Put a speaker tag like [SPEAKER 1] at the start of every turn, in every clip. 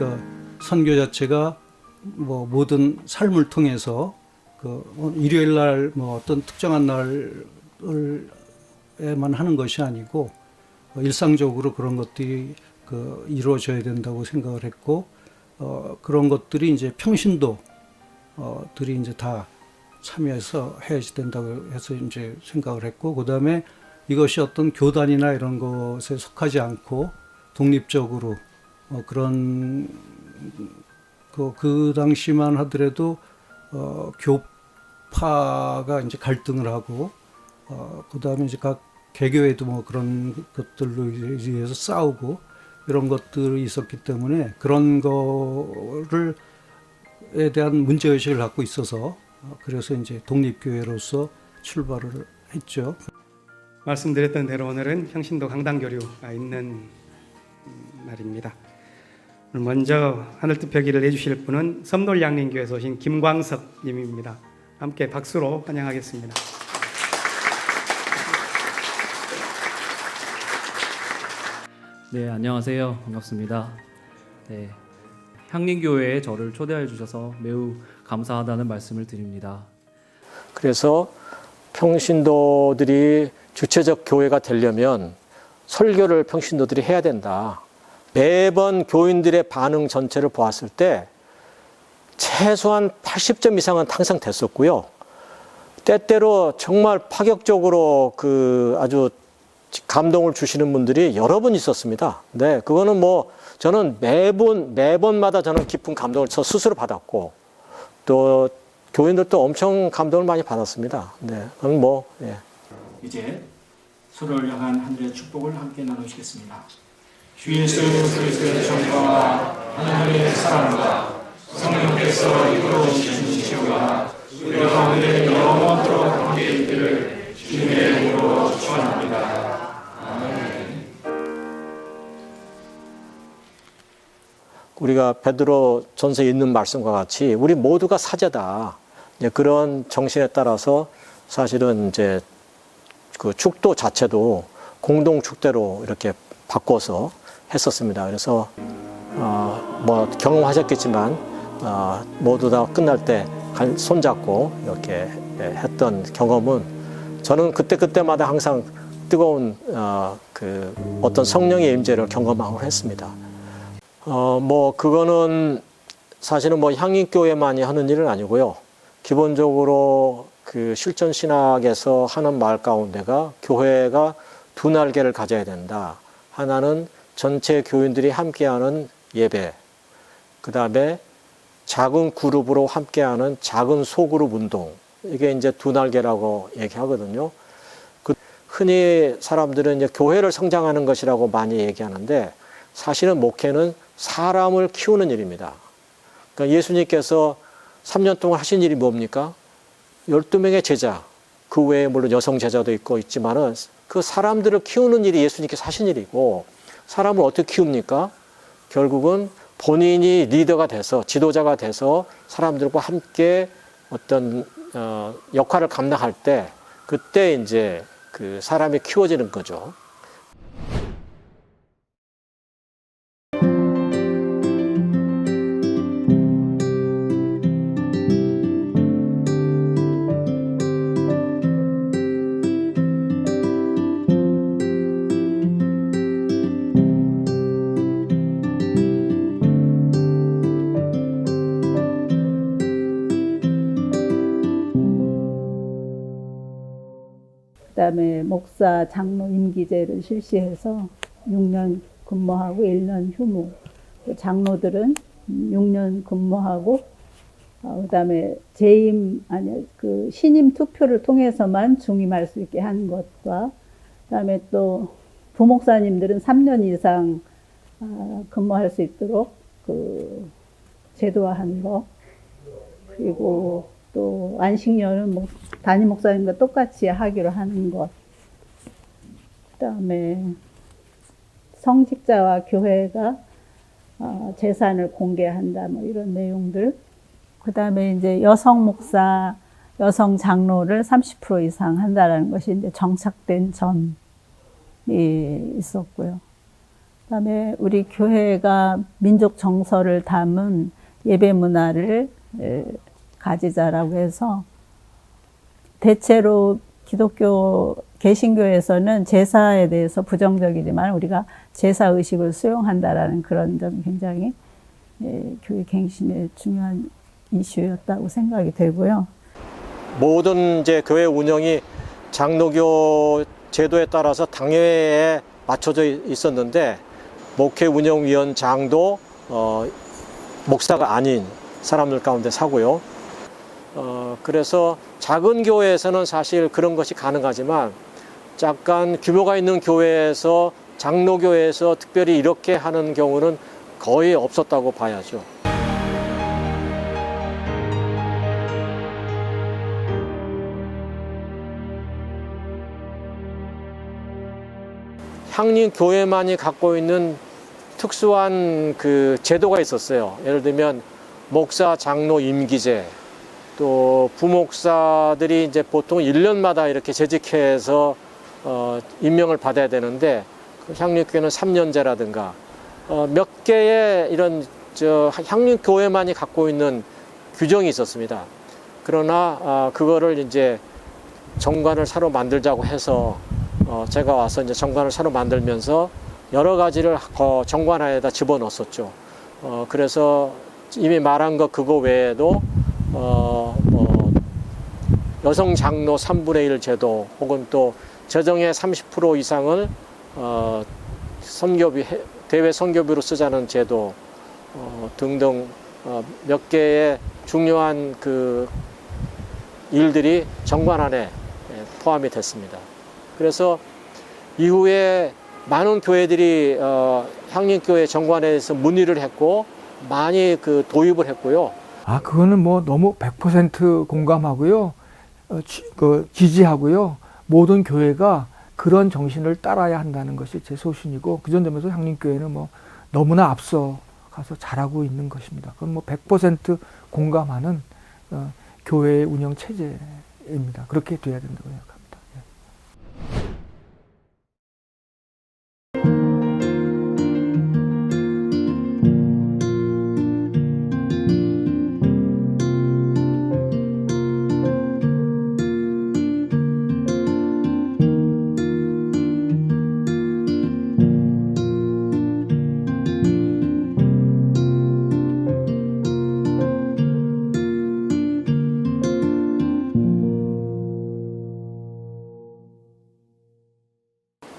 [SPEAKER 1] 그러니까 선교 자체가 뭐 모든 삶을 통해서 그 일요일 날 뭐 어떤 특정한 날에만 하는 것이 아니고 일상적으로 그런 것들이 그 이루어져야 된다고 생각을 했고 그런 것들이 이제 평신도 들이 이제 다 참여해서 해야지 된다고 해서 이제 생각을 했고, 그 다음에 이것이 어떤 교단이나 이런 것에 속하지 않고 독립적으로 그런 그 당시만 하더라도 교파가 이제 갈등을 하고 그 다음에 이제 각 개교에도 뭐 그런 것들로 의해서 싸우고 이런 것들이 있었기 때문에 그런 거를 에 대한 문제의식을 갖고 있어서 그래서 이제 독립교회로서 출발을 했죠.
[SPEAKER 2] 말씀드렸던 대로 오늘은 평신도 강단교류가 있는 날입니다. 먼저 하늘투표기를 내주실 분은 섬돌양림교회에서 오신 김광석 님입니다. 함께 박수로 환영하겠습니다.
[SPEAKER 3] 네, 안녕하세요. 반갑습니다. 네, 향림교회에 저를 초대해 주셔서 매우 감사하다는 말씀을 드립니다.
[SPEAKER 4] 그래서 평신도들이 주체적 교회가 되려면 설교를 평신도들이 해야 된다. 매번 교인들의 반응 전체를 보았을 때 최소한 80점 이상은 항상 됐었고요. 때때로 정말 파격적으로 아주 감동을 주시는 분들이 여러 분 있었습니다. 네, 그거는 뭐 저는 매번마다 저는 깊은 감동을 저 스스로 받았고 또 교인들도 엄청 감동을 많이 받았습니다. 네, 그건 뭐 예.
[SPEAKER 5] 이제 서로를 향한 하늘의 축복을 함께 나누시겠습니다. 주 예수 그리스도의 정의와 하나님의 사랑과 성령께서 이끌어 주신 지혜와 우리 가운데 영원토록 함께 있기를 주님의 이름으로 축원합니다.
[SPEAKER 4] 우리가 베드로 전서에 있는 말씀과 같이 우리 모두가 사제다. 그런 정신에 따라서 사실은 이제 그 축도 자체도 공동 축대로 이렇게 바꿔서 했었습니다. 그래서 뭐 경험하셨겠지만 모두 다 끝날 때 손잡고 이렇게 했던 경험은 저는 그때마다 항상 뜨거운 그 어떤 성령의 임재를 경험하고 했습니다. 뭐 그거는 사실은 뭐 향림교회만이 하는 일은 아니고요. 기본적으로 그 실전 신학에서 하는 말 가운데가 교회가 두 날개를 가져야 된다. 하나는 전체 교인들이 함께하는 예배, 그 다음에 작은 그룹으로 함께하는 작은 소그룹 운동. 이게 이제 두 날개라고 얘기하거든요. 흔히 사람들은 이제 교회를 성장하는 것이라고 많이 얘기하는데 사실은 목회는 사람을 키우는 일입니다. 그러니까 예수님께서 3년 동안 하신 일이 뭡니까? 12명의 제자, 그 외에 물론 여성 제자도 있지만은 그 사람들을 키우는 일이 예수님께서 하신 일이고, 사람을 어떻게 키웁니까? 결국은 본인이 리더가 돼서, 지도자가 돼서 사람들과 함께 어떤 역할을 감당할 때, 그때 이제 그 사람이 키워지는 거죠.
[SPEAKER 6] 그다음에 목사 장로 임기제를 실시해서 6년 근무하고 1년 휴무. 장로들은 6년 근무하고 그다음에 그 신임 투표를 통해서만 중임할 수 있게 한 것과, 그다음에 또 부목사님들은 3년 이상 근무할 수 있도록 그 제도화한 거, 그리고 또 안식년은 뭐 담임 목사님과 똑같이 하기로 하는 것, 그다음에 성직자와 교회가 재산을 공개한다, 뭐 이런 내용들. 그다음에 이제 여성 목사, 여성 장로를 30% 이상 한다라는 것이 이제 정착된 점이 있었고요. 그다음에 우리 교회가 민족 정서를 담은 예배 문화를 가지자라고 해서 대체로 기독교 개신교에서는 제사에 대해서 부정적이지만 우리가 제사 의식을 수용한다라는 그런 점이 굉장히 교회 갱신의 중요한 이슈였다고 생각이 되고요.
[SPEAKER 4] 모든 이제 교회 운영이 장로교 제도에 따라서 당회에 맞춰져 있었는데 목회 운영위원장도 목사가 아닌 사람들 가운데 사고요. 그래서 작은 교회에서는 사실 그런 것이 가능하지만 약간 규모가 있는 교회에서 장로교회에서 특별히 이렇게 하는 경우는 거의 없었다고 봐야죠. 향림교회만이 갖고 있는 특수한 그 제도가 있었어요. 예를 들면 목사, 장로 임기제, 또 부목사들이 이제 보통 1년마다 이렇게 재직해서 임명을 받아야 되는데 그 향림교회는 3년제라든가 몇 개의 이런 향림교회만이 갖고 있는 규정이 있었습니다. 그러나 그거를 이제 정관을 새로 만들자고 해서 제가 와서 이제 정관을 새로 만들면서 여러 가지를 정관 안에다 집어넣었었죠. 그래서 이미 말한 것 그거 외에도 여성 장로 3분의 1 제도 혹은 또 재정의 30% 이상을 선교비 대외 선교비로 쓰자는 제도 등등 몇 개의 중요한 그 일들이 정관 안에 포함이 됐습니다. 그래서 이후에 많은 교회들이 향림교회 정관에서 문의를 했고 많이 그 도입을 했고요.
[SPEAKER 7] 그거는 뭐 너무 100% 공감하고요. 지지하고요. 모든 교회가 그런 정신을 따라야 한다는 것이 제 소신이고 그전 점에서 향림교회는 뭐 너무나 앞서 가서 잘하고 있는 것입니다. 그건 뭐 100% 공감하는 교회의 운영 체제입니다. 그렇게 돼야 된다고 생각합니다.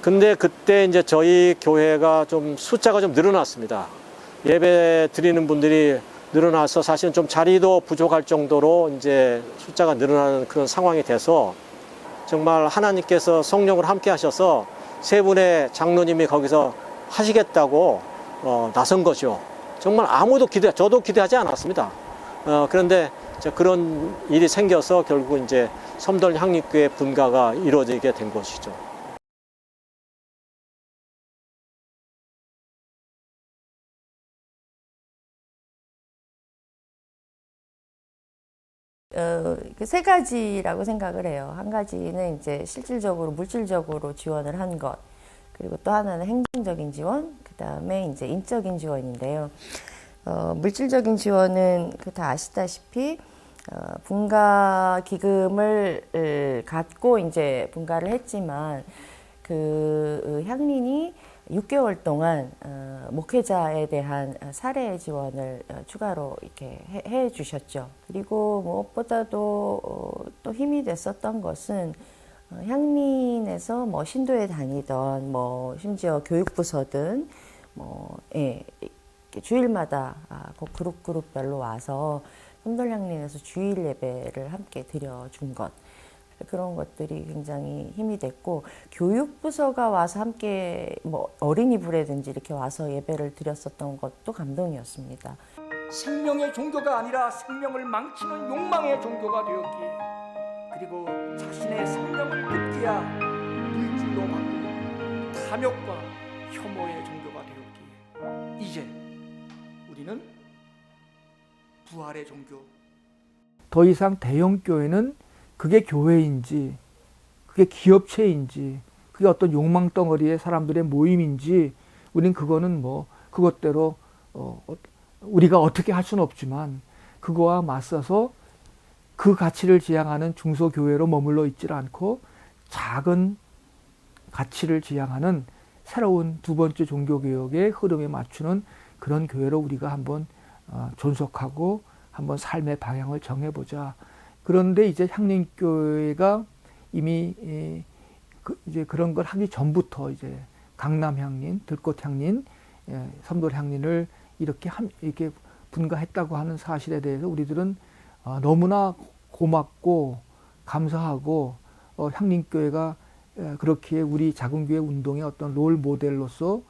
[SPEAKER 4] 근데 그때 이제 저희 교회가 좀 숫자가 좀 늘어났습니다. 예배 드리는 분들이 늘어나서 사실은 좀 자리도 부족할 정도로 이제 숫자가 늘어나는 그런 상황이 돼서 정말 하나님께서 성령을 함께 하셔서 세 분의 장로님이 거기서 하시겠다고 나선 거죠. 정말 아무도 저도 기대하지 않았습니다. 그런데 그런 일이 생겨서 결국 이제 섬돌 향림교회 분가가 이루어지게 된 것이죠.
[SPEAKER 8] 그 세 가지라고 생각을 해요. 한 가지는 이제 실질적으로 물질적으로 지원을 한 것, 그리고 또 하나는 행정적인 지원, 그 다음에 이제 인적인 지원인데요. 물질적인 지원은 다 아시다시피 분가 기금을 갖고 이제 분가를 했지만 그 향린이 6개월 동안 목회자에 대한 사례 지원을 추가로 이렇게 해 주셨죠. 그리고 무엇보다도 또 힘이 됐었던 것은 향린에서 뭐 신도에 다니던 뭐 심지어 교육부서든 뭐 주일마다 그룹별로 와서 섬돌향린에서 주일 예배를 함께 드려준 것, 그런 것들이 굉장히 힘이 됐고, 교육부서가 와서 함께 뭐 어린이부라든지 이렇게 와서 예배를 드렸었던 것도 감동이었습니다.
[SPEAKER 9] 생명의 종교가 아니라 생명을 망치는 욕망의 종교가 되었기에, 그리고 자신의 생명을 끊기야 물질로 바꾸는 탐욕과 혐오의 종교가 되었기에, 이제 우리는 부활의 종교.
[SPEAKER 7] 더 이상 대형 교회는 그게 교회인지, 그게 기업체인지, 그게 어떤 욕망 덩어리의 사람들의 모임인지 우린 그거는 뭐 그것대로 우리가 어떻게 할 수는 없지만 그거와 맞서서 그 가치를 지향하는 중소교회로 머물러 있질 않고 작은 가치를 지향하는 새로운 두 번째 종교개혁의 흐름에 맞추는 그런 교회로 우리가 한번 존속하고 한번 삶의 방향을 정해보자. 그런데 이제 향림교회가 이미 이제 그런 걸 하기 전부터 이제 강남향린, 들꽃향린, 섬돌향린을 이렇게 분가했다고 하는 사실에 대해서 우리들은 너무나 고맙고 감사하고 향림교회가 그렇게 우리 작은 교회 운동의 어떤 롤 모델로서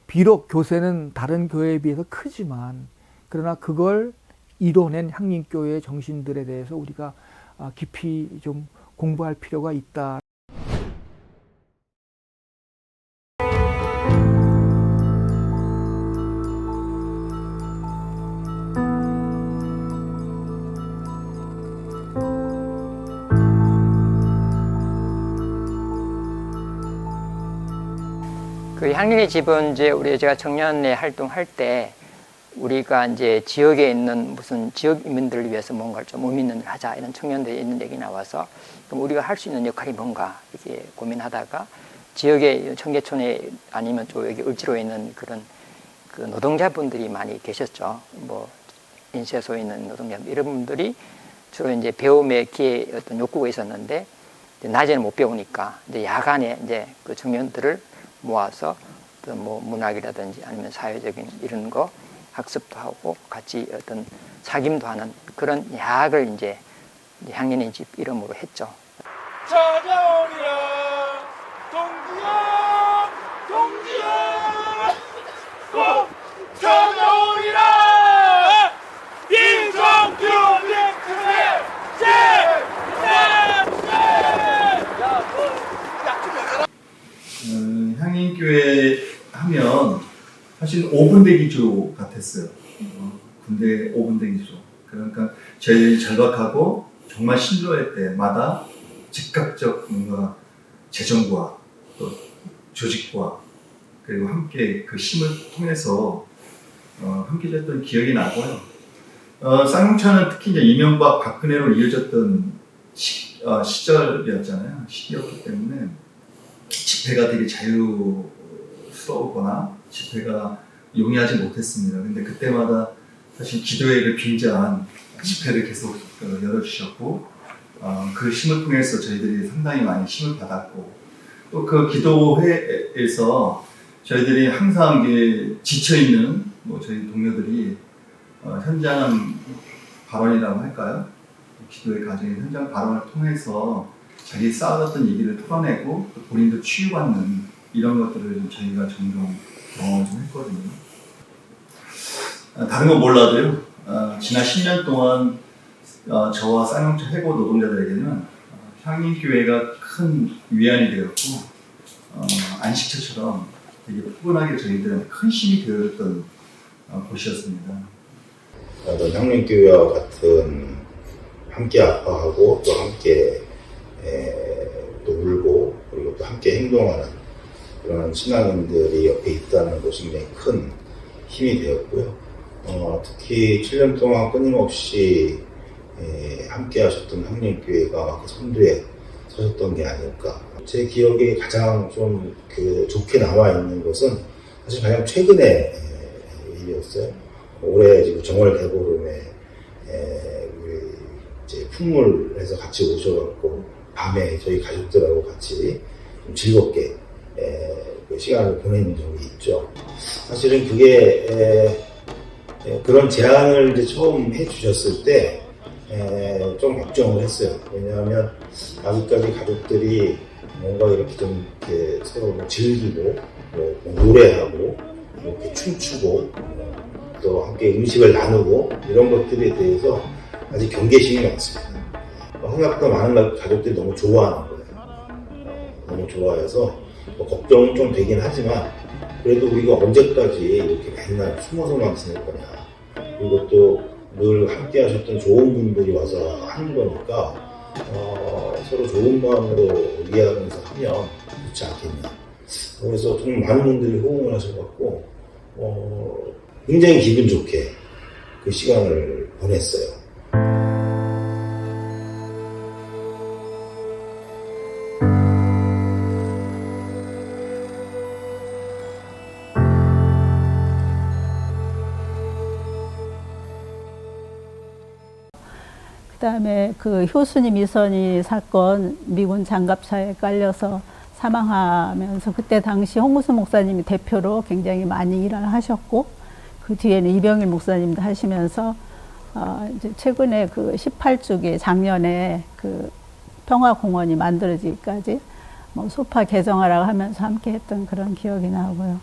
[SPEAKER 7] 비록 교세는 다른 교회에 비해서 크지만 그러나 그걸 이뤄낸 향림교회의 정신들에 대해서 우리가 깊이 좀 공부할 필요가 있다.
[SPEAKER 10] 그 향린의 집은 이제 제가 청년회 활동할 때 우리가 이제 지역에 있는 무슨 지역 인민들을 위해서 뭔가를 좀 의미 있는 일을 하자 이런 청년들이 있는 얘기 나와서 그럼 우리가 할 수 있는 역할이 뭔가 이렇게 고민하다가 지역의 청계촌에 아니면 또 여기 을지로에 있는 그런 그 노동자분들이 많이 계셨죠. 뭐 인쇄소에 있는 노동자 이런 분들이 주로 이제 배움의 기회 어떤 욕구가 있었는데 낮에는 못 배우니까 이제 야간에 이제 그 청년들을 모아서 어떤 뭐 문학이라든지 아니면 사회적인 이런 거 학습도 하고 같이 어떤 사귐도 하는 그런 야학을 이제 향린의 집 이름으로 했죠.
[SPEAKER 9] 찾아오리라 동지야 동지야 꼭 찾아오리라 인성규 링크의
[SPEAKER 11] 향림교회 하면 사실 5분 대기조 같았어요. 군대 5분 대기조. 그러니까 저희들이 절박하고 정말 신조할 때마다 즉각적 뭔가 재정과 또 조직과 그리고 함께 그 힘을 통해서 함께 졌던 기억이 나고요. 쌍용차는 특히 이제 이명박 박근혜로 이어졌던 시절이었잖아요. 시기였기 때문에 집회가 되게 자유스러웠거나 집회가 용이하지 못했습니다. 근데 그때마다 사실 기도회를 빙자한 집회를 계속 열어주셨고 그 힘을 통해서 저희들이 상당히 많이 힘을 받았고 또 그 기도회에서 저희들이 항상 지쳐있는 뭐 저희 동료들이 현장 발언이라고 할까요? 기도회 과정의 현장 발언을 통해서 자기 쌓아뒀던 얘기를 털어내고 본인도 치유받는 이런 것들을 저희가 종종 경험을 좀 했거든요. 다른 건 몰라도요. 지난 10년 동안 저와 쌍용차 해고 노동자들에게는 향림교회가 큰 위안이 되었고 안식처처럼 되게 푸근하게 저희들은 큰 힘이 되었던 곳이었습니다.
[SPEAKER 12] 향림교회와 같은 함께 아파하고 또 함께 또 울고 그리고 또 함께 행동하는 그런 신앙인들이 옆에 있다는 것이 굉장히 큰 힘이 되었고요. 특히 7년 동안 끊임없이 함께 하셨던 향림교회가 그 선두에 서셨던 게 아닐까. 제 기억에 가장 좀 좋게 남아있는 것은 사실 가장 최근의 일이었어요. 올해 지금 정월 대보름에 이제 풍물에서 같이 오셔갖고 밤에 저희 가족들하고 같이 좀 즐겁게 그 시간을 보낸 적이 있죠. 사실은 그게 그런 제안을 이제 처음 해주셨을 때 좀 걱정을 했어요. 왜냐하면 아직까지 가족들이 뭔가 이렇게 좀 이렇게 서로 뭐 즐기고 뭐 노래하고 이렇게 춤추고 또 함께 음식을 나누고 이런 것들에 대해서 아직 경계심이 많습니다. 생각보다 많은 가족들이 너무 좋아하는 거예요. 너무 좋아해서 뭐 걱정은 좀 되긴 하지만 그래도 우리가 언제까지 이렇게 맨날 숨어서만 지낼 거냐. 그리고 또 늘 함께 하셨던 좋은 분들이 와서 하는 거니까 서로 좋은 마음으로 이해하면서 하면 좋지 않겠냐. 그래서 정말 많은 분들이 호응을 하셔갖고 굉장히 기분 좋게 그 시간을 보냈어요.
[SPEAKER 6] 그다음에 그 효순이 미선이 사건 미군 장갑차에 깔려서 사망하면서 그때 당시 홍무수 목사님이 대표로 굉장히 많이 일을 하셨고 그 뒤에는 이병일 목사님도 하시면서 이제 최근에 그 18주기 작년에 그 평화공원이 만들어지기까지 뭐 소파 개정하라고 하면서 함께 했던 그런 기억이 나고요.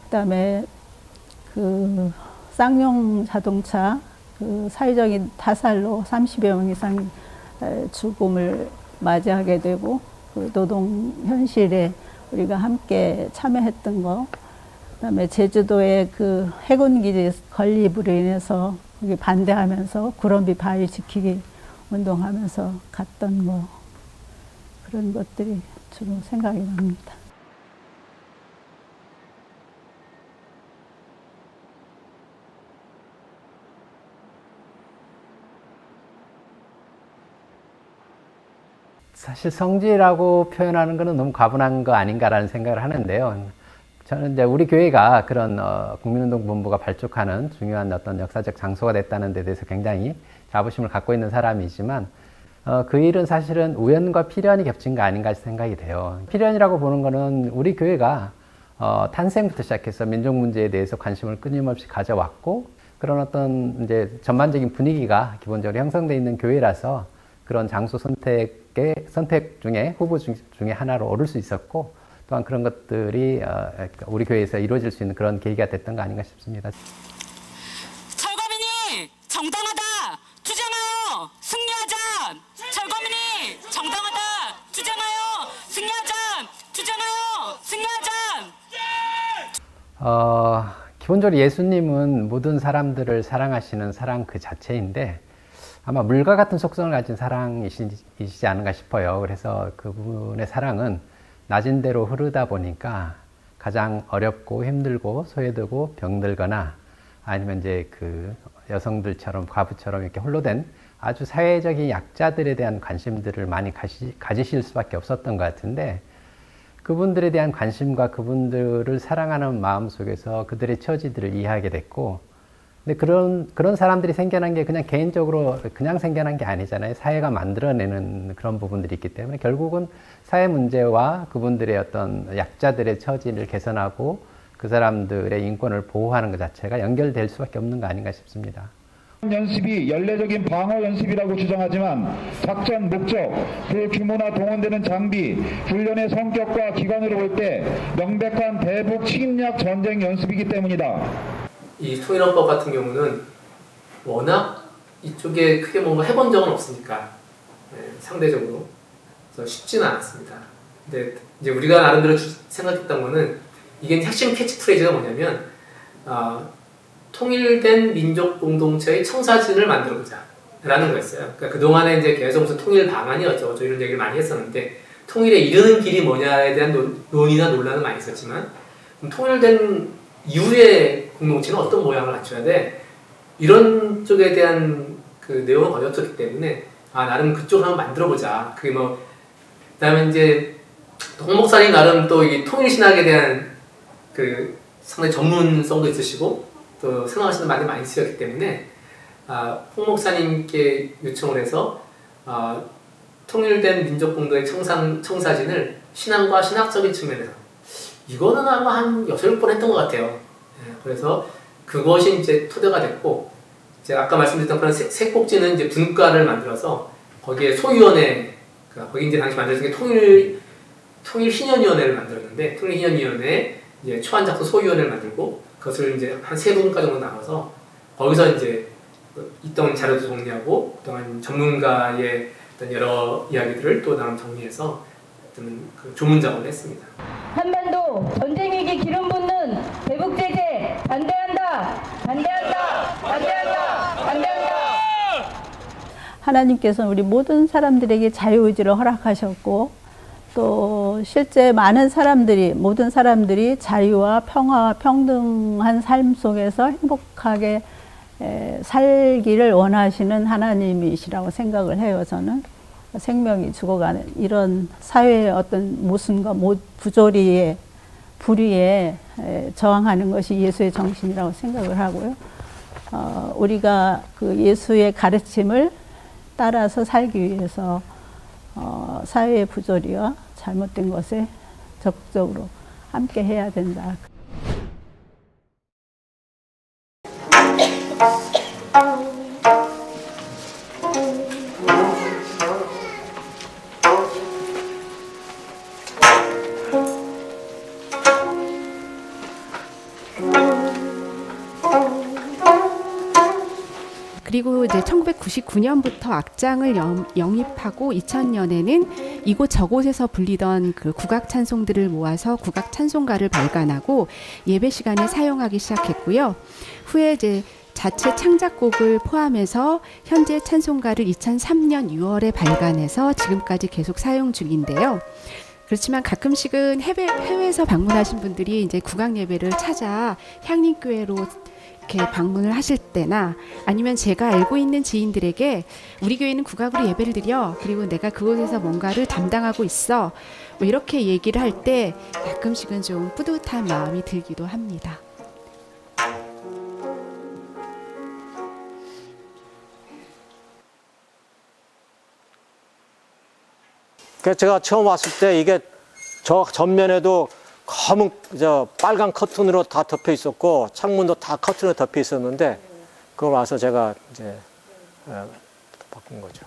[SPEAKER 6] 그다음에 그 쌍용 자동차 그 사회적인 타살로 30여 명 이상 죽음을 맞이하게 되고 그 노동 현실에 우리가 함께 참여했던 거, 그다음에 제주도의 그 해군 기지 건립으로 인해서 거기 반대하면서 구럼비 바위 지키기 운동하면서 갔던 거, 그런 것들이 주로 생각이 납니다.
[SPEAKER 13] 사실 성지라고 표현하는 것은 너무 과분한 거 아닌가라는 생각을 하는데요. 저는 이제 우리 교회가 그런 국민운동본부가 발족하는 중요한 어떤 역사적 장소가 됐다는 데 대해서 굉장히 자부심을 갖고 있는 사람이지만 그 일은 사실은 우연과 필연이 겹친 거 아닌가 생각이 돼요. 필연이라고 보는 거는 우리 교회가 탄생부터 시작해서 민족 문제에 대해서 관심을 끊임없이 가져왔고 그런 어떤 이제 전반적인 분위기가 기본적으로 형성되어 있는 교회라서 그런 장소 선택 중에 후보 중에 하나로 오를 수 있었고 또한 그런 것들이 우리 교회에서 이루어질 수 있는 그런 계기가 됐던 거 아닌가 싶습니다.
[SPEAKER 14] 철거민이 정당하다 주장하여 승리하자. 철거민이 정당하다 주장하여 승리하자. 주장하여 승리하자.
[SPEAKER 13] 기본적으로 예수님은 모든 사람들을 사랑하시는 사랑 그 자체인데 아마 물과 같은 속성을 가진 사랑이시지 않은가 싶어요. 그래서 그분의 사랑은 낮은 대로 흐르다 보니까 가장 어렵고 힘들고 소외되고 병들거나 아니면 이제 그 여성들처럼 과부처럼 이렇게 홀로 된 아주 사회적인 약자들에 대한 관심들을 많이 가지실 수밖에 없었던 것 같은데 그분들에 대한 관심과 그분들을 사랑하는 마음 속에서 그들의 처지들을 이해하게 됐고 근데 그런 사람들이 생겨난 게 그냥 개인적으로 그냥 생겨난 게 아니잖아요. 사회가 만들어내는 그런 부분들이 있기 때문에 결국은 사회 문제와 그분들의 어떤 약자들의 처지를 개선하고 그 사람들의 인권을 보호하는 것 자체가 연결될 수밖에 없는 거 아닌가 싶습니다.
[SPEAKER 15] 연습이 연례적인 방어 연습이라고 주장하지만 작전 목적, 그 규모나 동원되는 장비, 훈련의 성격과 기간으로 볼 때 명백한 대북 침략 전쟁 연습이기 때문이다.
[SPEAKER 16] 이 통일헌법 같은 경우는 워낙 이쪽에 크게 뭔가 해본 적은 없으니까 상대적으로 그래서 쉽지는 않았습니다. 근데 이제 우리가 나름대로 생각했던 거는 이게 핵심 캐치프레이즈가 뭐냐면 통일된 민족 공동체의 청사진을 만들어보자 라는 거였어요. 그러니까 그동안에 이제 계속 무슨 통일 방안이 어쩌고저쩌고 이런 얘기를 많이 했었는데 통일에 이르는 길이 뭐냐에 대한 논의나 논란은 많이 있었지만 통일된 이후의 공동체는 어떤 모양을 갖춰야 돼? 이런 쪽에 대한 그 내용을 거쳤기 때문에 나름 그쪽을 한번 만들어보자. 그게 뭐 그다음에 이제 홍 목사님 나름 또 이 통일 신학에 대한 그 상당히 전문성도 있으시고 또 생각하시는 말이 많이 쓰였기 때문에 홍 목사님께 요청을 해서 통일된 민족 공동의 청사진을 신앙과 신학적인 측면에서 이거는 아마 한 6번 했던 것 같아요. 그래서 그것이 이제 토대가 됐고, 제가 아까 말씀드렸던 그런 세 꼭지는 이제 분과를 만들어서 거기에 소위원회, 거기 이제 당시 만들어진 게 통일희년위원회를 만들었는데, 통일희년위원회에 이제 초안작소 소위원회를 만들고, 그것을 이제 한 3분과 정도 나눠서 거기서 이제 있던 자료도 정리하고, 그동안 전문가의 어떤 여러 이야기들을 또 나름 정리해서 어떤 그 조문 작업을 했습니다.
[SPEAKER 17] 한반도 전쟁 위기 기름 붓는 대북 제재 반대한다. 반대한다. 반대한다. 반대한다.
[SPEAKER 6] 하나님께서는 우리 모든 사람들에게 자유의지를 허락하셨고 또 실제 많은 사람들이, 모든 사람들이 자유와 평화와 평등한 삶 속에서 행복하게 살기를 원하시는 하나님이시라고 생각을 해요. 저는 생명이 죽어가는 이런 사회의 어떤 모순과 부조리에, 불의에 저항하는 것이 예수의 정신이라고 생각을 하고요. 우리가 그 예수의 가르침을 따라서 살기 위해서 사회의 부조리와 잘못된 것에 적극적으로 함께 해야 된다.
[SPEAKER 18] 그리고 이제 1999년부터 악장을 영입하고 2000년에는 이곳 저곳에서 불리던 그 국악 찬송들을 모아서 국악 찬송가를 발간하고 예배 시간에 사용하기 시작했고요. 후에 이제 자체 창작곡을 포함해서 현재 찬송가를 2003년 6월에 발간해서 지금까지 계속 사용 중인데요. 그렇지만 가끔씩은 해외에서 방문하신 분들이 이제 국악 예배를 찾아 향림교회로 이렇게 방문을 하실 때나 아니면 제가 알고 있는 지인들에게 우리 교회는 국악으로 예배를 드려, 그리고 내가 그곳에서 뭔가를 담당하고 있어, 뭐 이렇게 얘기를 할 때 가끔씩은 좀 뿌듯한 마음이 들기도 합니다.
[SPEAKER 4] 제가 처음 왔을 때 이게 저 전면에도 검은 빨간 커튼으로 다 덮여 있었고 창문도 다 커튼으로 덮여 있었는데 그걸 와서 제가 이제 바꾼 거죠.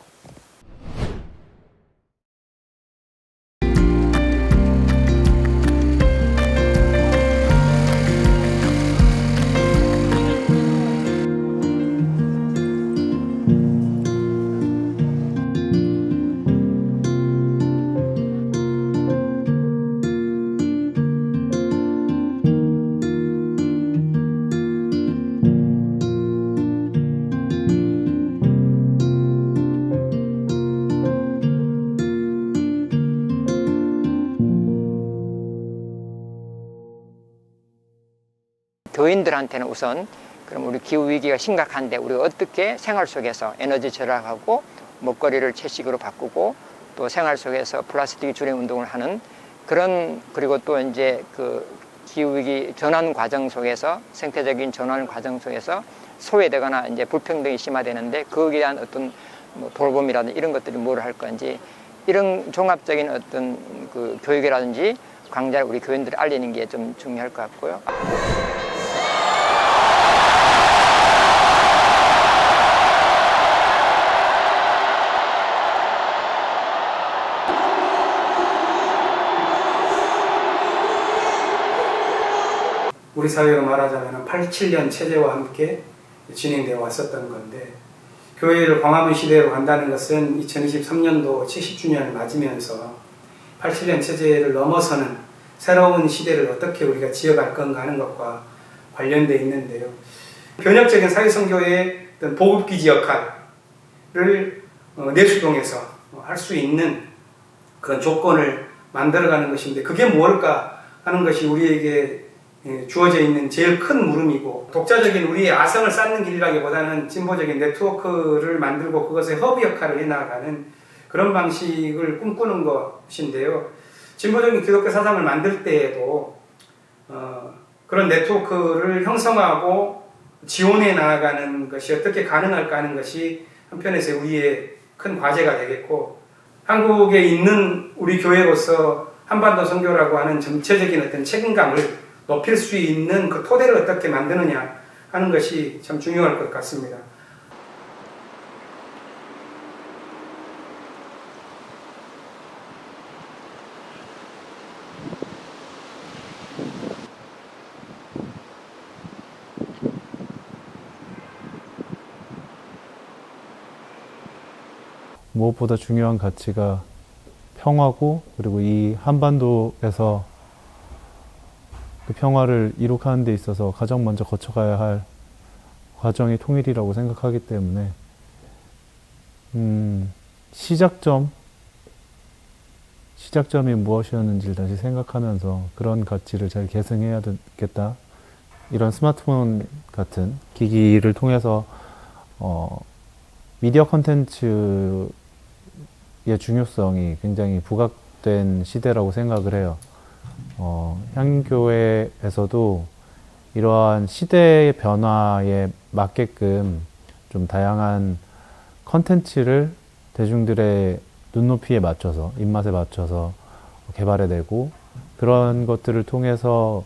[SPEAKER 10] 교인들한테는 우선 그럼 우리 기후 위기가 심각한데 우리가 어떻게 생활 속에서 에너지 절약하고 먹거리를 채식으로 바꾸고 또 생활 속에서 플라스틱 줄임 운동을 하는 그런, 그리고 또 이제 그 기후 위기 전환 과정 속에서 생태적인 전환 과정 속에서 소외되거나 이제 불평등이 심화되는데 거기에 대한 어떤 뭐 돌봄이라든지 이런 것들이 뭘 할 건지, 이런 종합적인 어떤 그 교육이라든지 강좌를 우리 교인들이 알리는 게 좀 중요할 것 같고요.
[SPEAKER 2] 우리 사회로 말하자면 87년 체제와 함께 진행되어 왔었던 건데, 교회를 광화문 시대로 간다는 것은 2023년도 70주년을 맞으면서 87년 체제를 넘어서는 새로운 시대를 어떻게 우리가 지어갈 건가 하는 것과 관련되어 있는데요. 변혁적인 사회선교의 어떤 보급기지 역할을 내수동에서 할 수 있는 그런 조건을 만들어가는 것인데, 그게 무엇일까 하는 것이 우리에게 주어져 있는 제일 큰 물음이고, 독자적인 우리의 아성을 쌓는 길이라기보다는 진보적인 네트워크를 만들고 그것의 허브 역할을 해나가는 그런 방식을 꿈꾸는 것인데요. 진보적인 기독교 사상을 만들 때에도 그런 네트워크를 형성하고 지원해 나아가는 것이 어떻게 가능할까 하는 것이 한편에서 우리의 큰 과제가 되겠고, 한국에 있는 우리 교회로서 한반도 선교라고 하는 전체적인 어떤 책임감을 높일 수 있는 그 토대를 어떻게 만드느냐 하는 것이 참 중요할 것 같습니다.
[SPEAKER 19] 무엇보다 중요한 가치가 평화고, 그리고 이 한반도에서 그 평화를 이룩하는 데 있어서 가장 먼저 거쳐가야 할 과정이 통일이라고 생각하기 때문에 시작점이 무엇이었는지를 다시 생각하면서 그런 가치를 잘 계승해야 되겠다. 이런 스마트폰 같은 기기를 통해서 미디어 콘텐츠의 중요성이 굉장히 부각된 시대라고 생각을 해요. 향교회에서도 이러한 시대의 변화에 맞게끔 좀 다양한 콘텐츠를 대중들의 눈높이에 맞춰서, 입맛에 맞춰서 개발해내고, 그런 것들을 통해서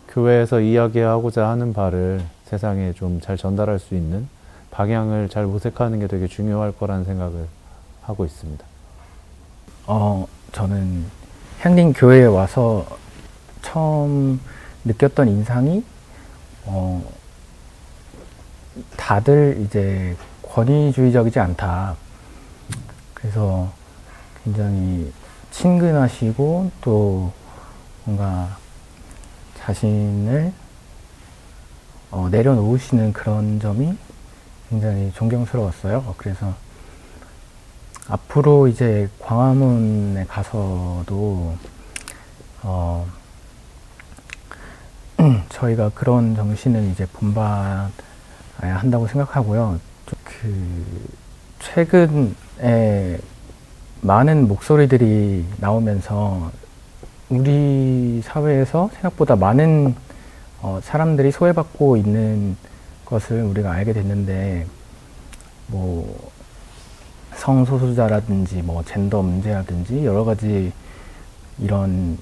[SPEAKER 19] 교회에서 이야기하고자 하는 바를 세상에 좀 잘 전달할 수 있는 방향을 잘 모색하는 게 되게 중요할 거라는 생각을 하고 있습니다.
[SPEAKER 20] 저는 향림교회에 와서 처음 느꼈던 인상이 다들 이제 권위주의적이지 않다. 그래서 굉장히 친근하시고 또 뭔가 자신을 내려놓으시는 그런 점이 굉장히 존경스러웠어요. 그래서 앞으로 이제 광화문에 가서도 저희가 그런 정신을 이제 본받아야 한다고 생각하고요. 최근에 많은 목소리들이 나오면서 우리 사회에서 생각보다 많은 사람들이 소외받고 있는 것을 우리가 알게 됐는데, 뭐 성소수자라든지 뭐 젠더 문제라든지 여러 가지 이런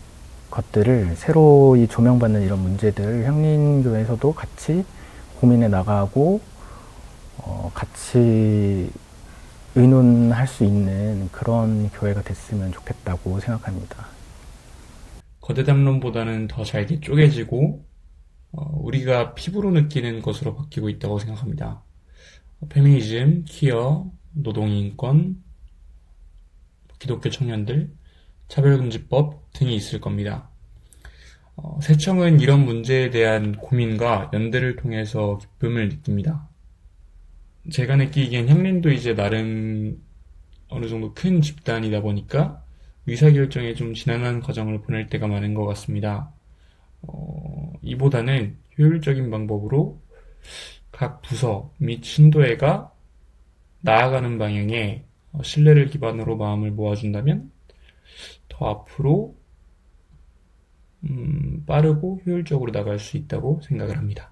[SPEAKER 20] 것들을 새로이 조명받는 이런 문제들을 향림교회에서도 같이 고민해 나가고 같이 의논할 수 있는 그런 교회가 됐으면 좋겠다고 생각합니다.
[SPEAKER 5] 거대 담론보다는 더 잘게 쪼개지고 우리가 피부로 느끼는 것으로 바뀌고 있다고 생각합니다. 페미니즘, 퀴어, 노동인권, 기독교 청년들, 차별금지법 등이 있을 겁니다. 새청은 이런 문제에 대한 고민과 연대를 통해서 기쁨을 느낍니다. 제가 느끼기엔 향림도 이제 나름 어느 정도 큰 집단이다 보니까 의사결정에 좀 지난한 과정을 보낼 때가 많은 것 같습니다. 이보다는 효율적인 방법으로 각 부서 및 신도회가 나아가는 방향에 신뢰를 기반으로 마음을 모아준다면 더 앞으로 빠르고 효율적으로 나갈 수 있다고 생각을 합니다.